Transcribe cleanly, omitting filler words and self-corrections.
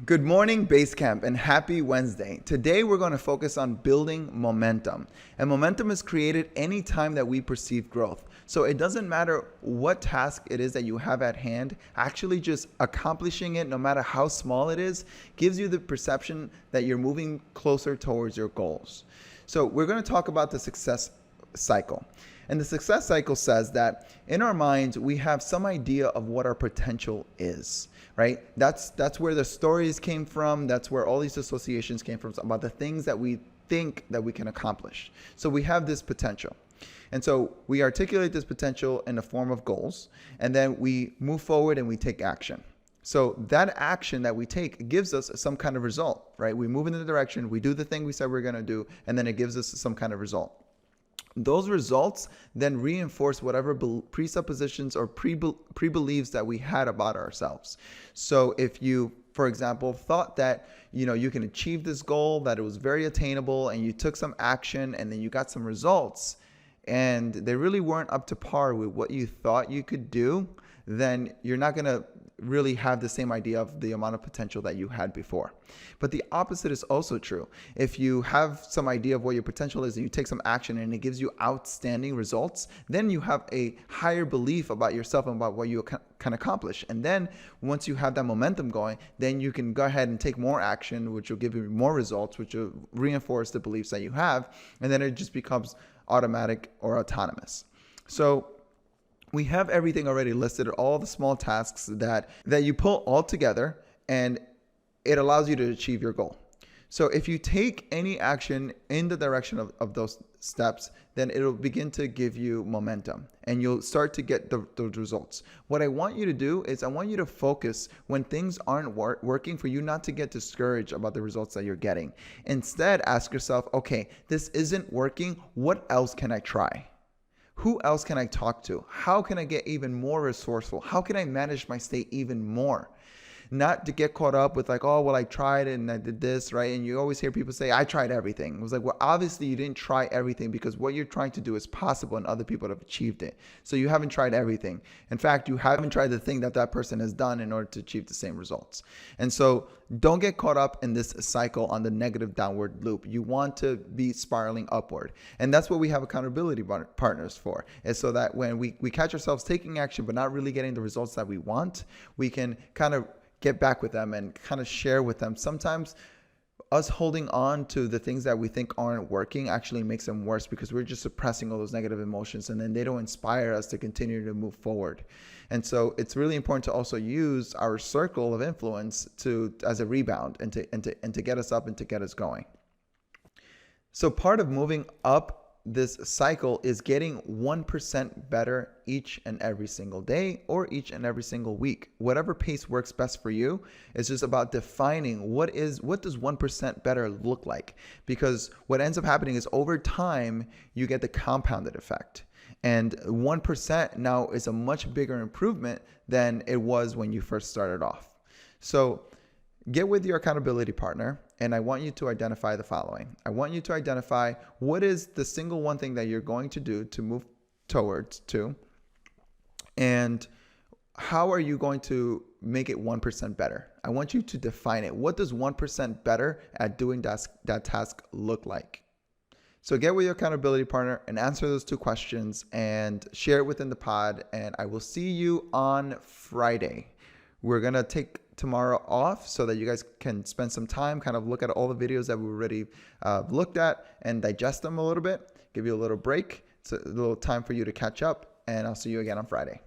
Good morning, Basecamp, and happy Wednesday. Today we're going to focus on building momentum. And momentum is created anytime that we perceive growth. So it doesn't matter what task it is that you have at hand, actually just accomplishing it, no matter how small it is, gives you the perception that you're moving closer towards your goals. So we're going to talk about the success cycle. And the success cycle says that in our minds, we have some idea of what our potential is, right? That's where the stories came from. That's where all these associations came from about the things that we think that we can accomplish. So we have this potential. And so we articulate this potential in the form of goals, and then we move forward and we take action. So that action that we take gives us some kind of result, right? We move in the direction, we do the thing we said we're going to do, and then it gives us some kind of result. Those results then reinforce whatever presuppositions or pre-beliefs that we had about ourselves. So if you, for example, thought that you can achieve this goal, that it was very attainable, and you took some action and then you got some results and they really weren't up to par with what you thought you could do, then you're not going to really have the same idea of the amount of potential that you had before. But the opposite is also true. If you have some idea of what your potential is and you take some action and it gives you outstanding results, then you have a higher belief about yourself and about what you can accomplish. And then once you have that momentum going, then you can go ahead and take more action, which will give you more results, which will reinforce the beliefs that you have. And then it just becomes automatic or autonomous. So we have everything already listed, all the small tasks that you pull all together, and it allows you to achieve your goal. So if you take any action in the direction of those steps, then it'll begin to give you momentum and you'll start to get those results. What I want you to do is I want you to focus when things aren't working, for you not to get discouraged about the results that you're getting. Instead, ask yourself, okay, this isn't working. What else can I try? Who else can I talk to? How can I get even more resourceful? How can I manage my state even more? Not to get caught up with like, oh, well, I tried and I did this, right? And you always hear people say, I tried everything. It was like, well, obviously you didn't try everything because what you're trying to do is possible and other people have achieved it. So you haven't tried everything. In fact, you haven't tried the thing that that person has done in order to achieve the same results. And so don't get caught up in this cycle on the negative downward loop. You want to be spiraling upward. And that's what we have accountability partners for, is so that when we catch ourselves taking action but not really getting the results that we want, we can kind of get back with them and kind of share with them. Sometimes us holding on to the things that we think aren't working actually makes them worse because we're just suppressing all those negative emotions, and then they don't inspire us to continue to move forward. And so it's really important to also use our circle of influence as a rebound and to get us up and to get us going. So part of moving up this cycle is getting 1% better each and every single day or each and every single week. Whatever pace works best for you. It's just about defining what does 1% better look like? Because what ends up happening is over time, you get the compounded effect. And 1% now is a much bigger improvement than it was when you first started off. So get with your accountability partner, and I want you to identify the following. I want you to identify what is the single one thing that you're going to do to move towards to, and how are you going to make it 1% better? I want you to define it. What does 1% better at doing that task look like? So get with your accountability partner and answer those two questions and share it within the pod, and I will see you on Friday. We're going to take tomorrow off so that you guys can spend some time, kind of look at all the videos that we already looked at and digest them a little bit, give you a little break. It's a little time for you to catch up, and I'll see you again on Friday.